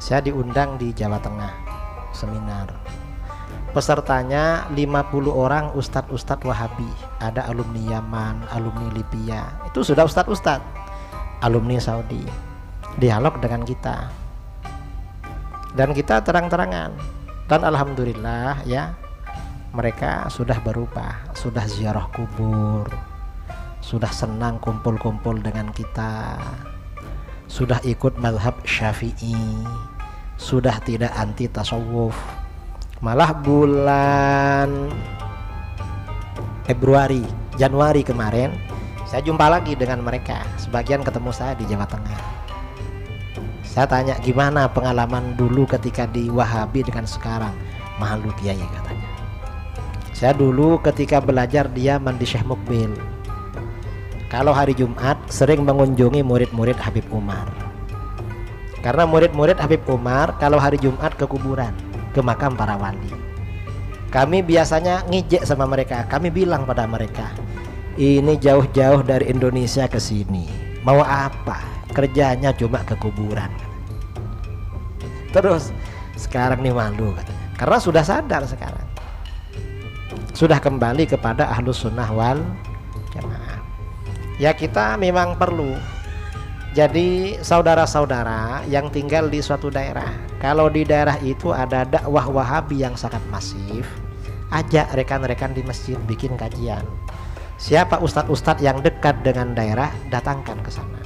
Saya diundang di Jawa Tengah seminar. Pesertanya 50 orang ustadz-ustadz Wahabi. Ada alumni Yaman, alumni Libya. Itu sudah ustadz-ustadz, alumni Saudi. Dialog dengan kita. Dan kita terang-terangan. Dan alhamdulillah ya, mereka sudah berubah, sudah ziarah kubur, sudah senang kumpul-kumpul dengan kita, sudah ikut mazhab Syafi'i, sudah tidak anti tasawuf. Malah bulan Februari, Januari kemarin saya jumpa lagi dengan mereka. Sebagian ketemu saya di Jawa Tengah. Saya tanya gimana pengalaman dulu ketika di Wahabi dengan sekarang. Malu kiai katanya. Saya dulu ketika belajar dia mandi Syekh Mukbil. Kalau hari Jumat sering mengunjungi murid-murid Habib Umar. Karena murid-murid Habib Umar kalau hari Jumat ke kuburan, ke makam para wali. Kami biasanya ngijek sama mereka. Kami bilang pada mereka, ini jauh-jauh dari Indonesia ke sini. Mau apa? Kerjanya cuma ke kuburan. Terus sekarang nih malu katanya. Karena sudah sadar sekarang. Sudah kembali kepada Ahlus Sunnah wal Jamaah. Ya kita memang perlu. Jadi saudara-saudara yang tinggal di suatu daerah, kalau di daerah itu ada dakwah Wahabi yang sangat masif, ajak rekan-rekan di masjid bikin kajian. Siapa ustadz-ustadz yang dekat dengan daerah, datangkan ke sana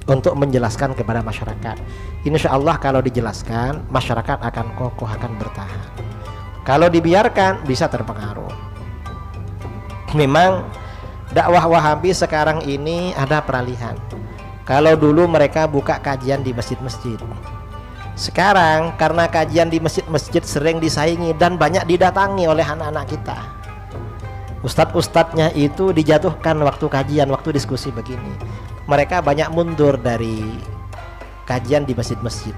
untuk menjelaskan kepada masyarakat. Insya Allah kalau dijelaskan, masyarakat akan kokoh, akan bertahan. Kalau dibiarkan bisa terpengaruh. Memang dakwah Wahabi sekarang ini ada peralihan. Kalau dulu mereka buka kajian di masjid-masjid, sekarang karena kajian di masjid-masjid sering disaingi dan banyak didatangi oleh anak-anak kita, ustadz-ustadznya itu dijatuhkan waktu kajian, waktu diskusi begini. Mereka banyak mundur dari kajian di masjid-masjid,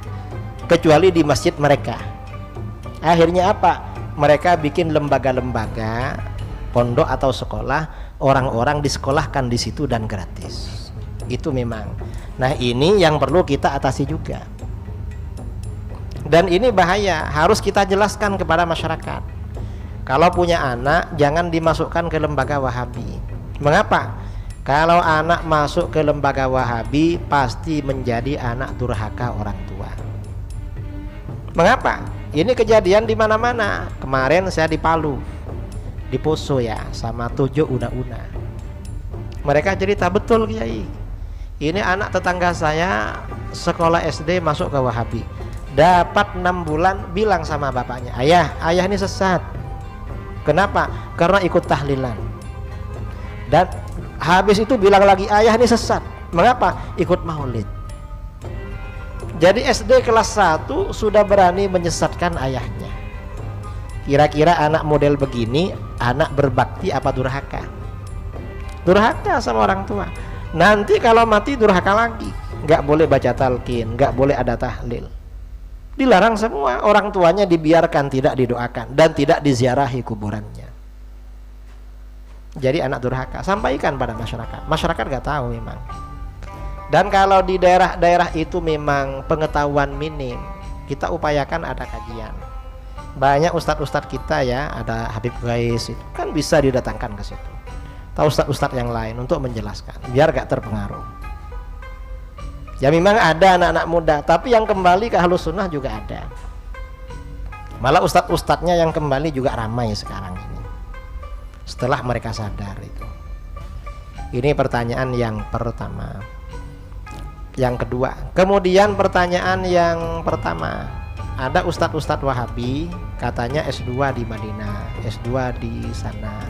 kecuali di masjid mereka. Akhirnya apa? Mereka bikin lembaga-lembaga, pondok atau sekolah, orang-orang disekolahkan di situ dan gratis. Itu memang. Nah ini yang perlu kita atasi juga. Dan ini bahaya, harus kita jelaskan kepada masyarakat. Kalau punya anak, jangan dimasukkan ke lembaga Wahabi. Mengapa? Kalau anak masuk ke lembaga Wahabi, pasti menjadi anak durhaka orang tua. Mengapa? Ini kejadian di mana-mana. Kemarin saya di Palu, di Poso ya, sama 7 una-una. Mereka cerita, betul Kiai, ini anak tetangga saya sekolah SD masuk ke Wahabi, dapat 6 bulan, bilang sama bapaknya, ayah ini sesat. Kenapa? Karena ikut tahlilan. Dan habis itu bilang lagi, ayah ini sesat. Mengapa? Ikut maulid. Jadi SD kelas 1 sudah berani menyesatkan ayahnya. Kira-kira anak model begini, anak berbakti apa durhaka? Durhaka sama orang tua. Nanti kalau mati durhaka lagi. Nggak boleh baca talqin, nggak boleh ada tahlil. Dilarang semua. Orang tuanya dibiarkan, tidak didoakan, dan tidak diziarahi kuburannya. Jadi anak durhaka. Sampaikan pada masyarakat. Masyarakat nggak tahu memang. Dan kalau di daerah-daerah itu memang pengetahuan minim, kita upayakan ada kajian. Banyak ustadz-ustadz kita ya, ada Habib Ghais, itu kan bisa didatangkan ke situ. Atau ustadz-ustadz yang lain untuk menjelaskan, biar gak terpengaruh. Ya memang ada anak-anak muda, tapi yang kembali ke Ahlus Sunnah juga ada. Malah ustadz-ustadznya yang kembali juga ramai sekarang ini, setelah mereka sadar itu. Ini pertanyaan yang pertama. Yang kedua, kemudian pertanyaan yang pertama, ada ustadz-ustadz Wahabi katanya S2 di Madinah, S2 di sana,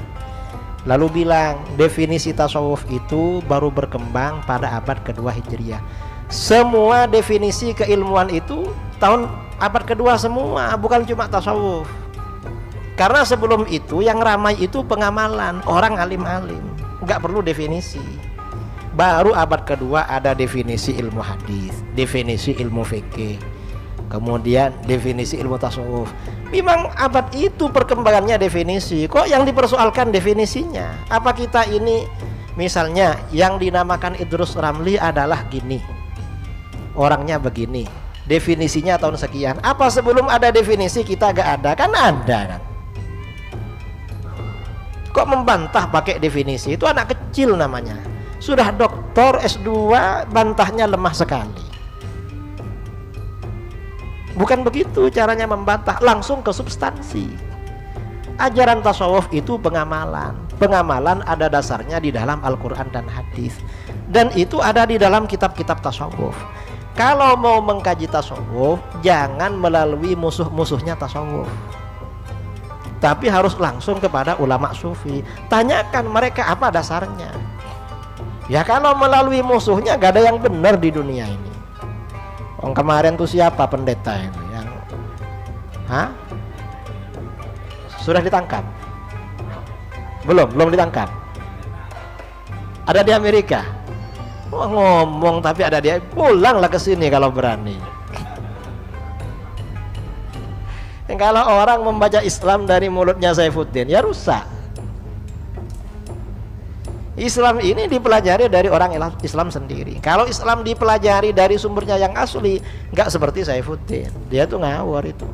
lalu bilang definisi tasawuf itu baru berkembang pada abad kedua Hijriah. Semua definisi keilmuan itu tahun abad kedua semua, bukan cuma tasawuf. Karena sebelum itu yang ramai itu pengamalan, orang alim-alim, nggak perlu definisi. Baru abad kedua ada definisi ilmu hadis, definisi ilmu fikih, kemudian definisi ilmu tasawuf. Memang abad itu perkembangannya definisi. Kok yang dipersoalkan definisinya? Apa kita ini misalnya yang dinamakan Idrus Ramli adalah gini, orangnya begini, definisinya tahun sekian. Apa sebelum ada definisi kita gak ada? Kan ada kan. Kok membantah pakai definisi? Itu anak kecil namanya. Sudah doktor S2 bantahnya lemah sekali. Bukan begitu caranya membantah, langsung ke substansi. Ajaran tasawuf itu pengamalan. Pengamalan ada dasarnya di dalam Al-Quran dan hadis. Dan itu ada di dalam kitab-kitab tasawuf. Kalau mau mengkaji tasawuf, jangan melalui musuh-musuhnya tasawuf, tapi harus langsung kepada ulama sufi. Tanyakan mereka apa dasarnya. Ya kalau melalui musuhnya gak ada yang benar di dunia ini. Kemarin tuh siapa pendeta itu yang sudah ditangkap? Belum ditangkap. Ada di Amerika. Wah, ngomong tapi ada dia. Pulanglah ke sini kalau berani. Kalau orang membaca Islam dari mulutnya Saifuddin, ya rusak. Islam ini dipelajari dari orang Islam sendiri. Kalau Islam dipelajari dari sumbernya yang asli, nggak seperti Saifuddin. Dia tuh ngawur itu.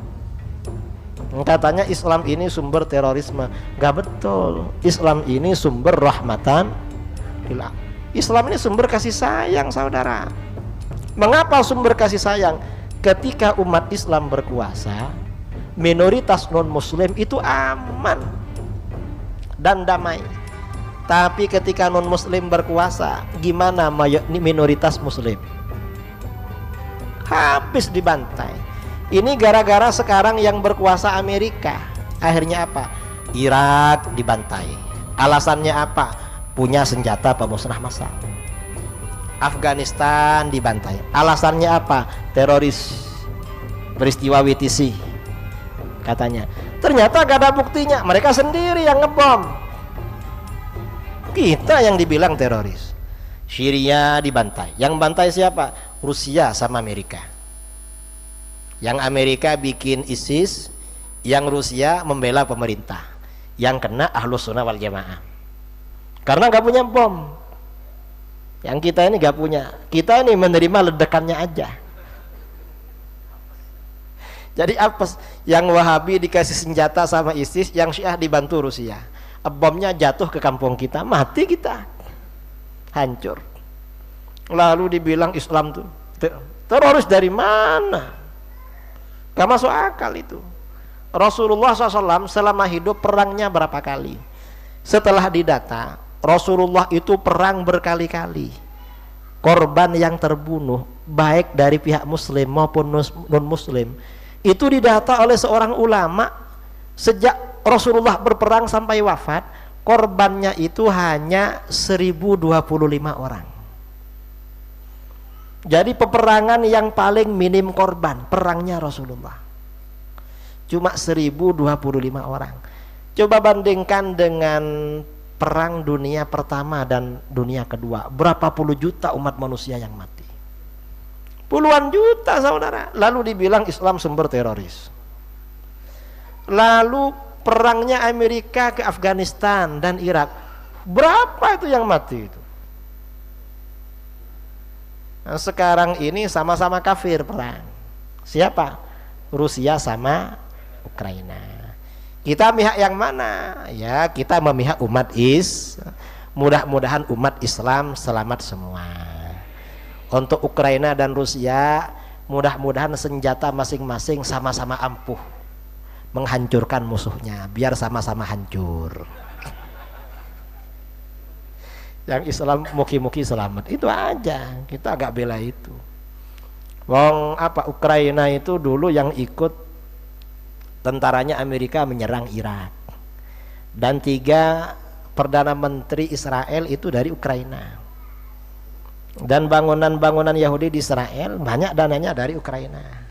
Katanya Islam ini sumber terorisme. Nggak betul. Islam ini sumber rahmatan lil alamin. Islam ini sumber kasih sayang, saudara. Mengapa sumber kasih sayang? Ketika umat Islam berkuasa, minoritas non-muslim itu aman dan damai. Tapi ketika non-muslim berkuasa, gimana minoritas muslim? Habis dibantai. Ini gara-gara sekarang yang berkuasa Amerika. Akhirnya apa? Irak dibantai. Alasannya apa? Punya senjata pemusnah massal. Afghanistan dibantai. Alasannya apa? Teroris. Peristiwa WTC katanya. Ternyata gak ada buktinya. Mereka sendiri yang ngebom. Kita yang dibilang teroris. Syria dibantai. Yang bantai siapa? Rusia sama Amerika. Yang Amerika bikin ISIS, yang Rusia membela pemerintah. Yang kena Ahlus Sunnah wal Jamaah. Karena gak punya bom. Yang kita ini gak punya. Kita ini menerima ledakannya aja. Jadi apa? Yang Wahabi dikasih senjata sama ISIS, yang Syiah dibantu Rusia. Bomnya jatuh ke kampung kita, mati kita, hancur. Lalu dibilang Islam tuh teroris dari mana? Gak masuk akal itu. Rasulullah SAW selama hidup perangnya berapa kali? Setelah didata, Rasulullah itu perang berkali-kali. Korban yang terbunuh baik dari pihak muslim maupun non-muslim itu didata oleh seorang ulama. Sejak Rasulullah berperang sampai wafat, korbannya itu hanya 1025 orang. Jadi peperangan yang paling minim korban, perangnya Rasulullah cuma 1025 orang. Coba bandingkan dengan perang dunia pertama dan dunia kedua, berapa puluh juta umat manusia yang mati. Puluhan juta, saudara. Lalu dibilang Islam sumber teroris. Lalu perangnya Amerika ke Afghanistan dan Irak, berapa itu yang mati itu? Nah, sekarang ini sama-sama kafir perang. Siapa? Rusia sama Ukraina. Kita memihak yang mana? Ya, kita memihak umat mudah-mudahan umat Islam selamat semua. Untuk Ukraina dan Rusia, mudah-mudahan senjata masing-masing sama-sama ampuh menghancurkan musuhnya, biar sama-sama hancur. Yang Islam muki-muki selamat, itu aja. Kita agak bela itu. Wong apa Ukraina itu dulu yang ikut tentaranya Amerika menyerang Irak, dan 3 perdana menteri Israel itu dari Ukraina, dan bangunan-bangunan Yahudi di Israel banyak dananya dari Ukraina.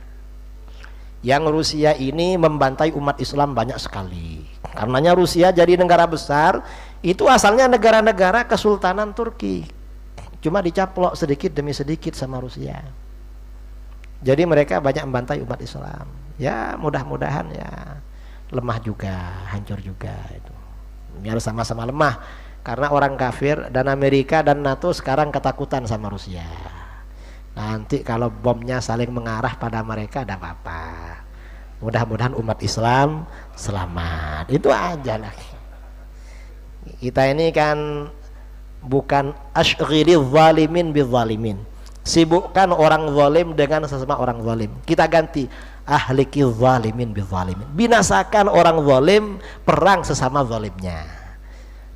Yang Rusia ini membantai umat Islam banyak sekali. Karenanya Rusia jadi negara besar, itu asalnya negara-negara Kesultanan Turki, cuma dicaplok sedikit demi sedikit sama Rusia. Jadi mereka banyak membantai umat Islam. Ya mudah-mudahan ya lemah juga, hancur juga itu. Biar sama-sama lemah, karena orang kafir dan Amerika dan NATO sekarang ketakutan sama Rusia. Nanti kalau bomnya saling mengarah pada mereka ada apa-apa. Mudah-mudahan umat Islam selamat. Itu aja lah. Kita ini kan bukan asyghilil zalimin bizzalimin. Sibukkan orang zalim dengan sesama orang zalim. Kita ganti ahlikil zalimin bizzalimin. Binasakan orang zalim, perang sesama zalimnya.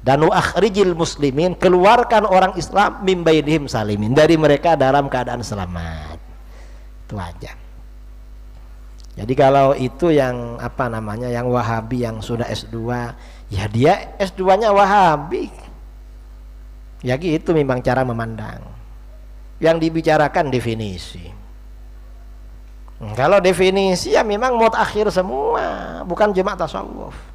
Dan wa akhrijil muslimin, keluarkan orang Islam min bainihim salimin, dari mereka dalam keadaan selamat. Itu aja. Jadi kalau itu yang apa namanya, yang Wahabi yang sudah S2, ya dia S2-nya Wahabi. Ya gitu memang cara memandang. Yang dibicarakan definisi. Kalau definisi ya memang maut akhir semua, bukan jemaah tasawuf.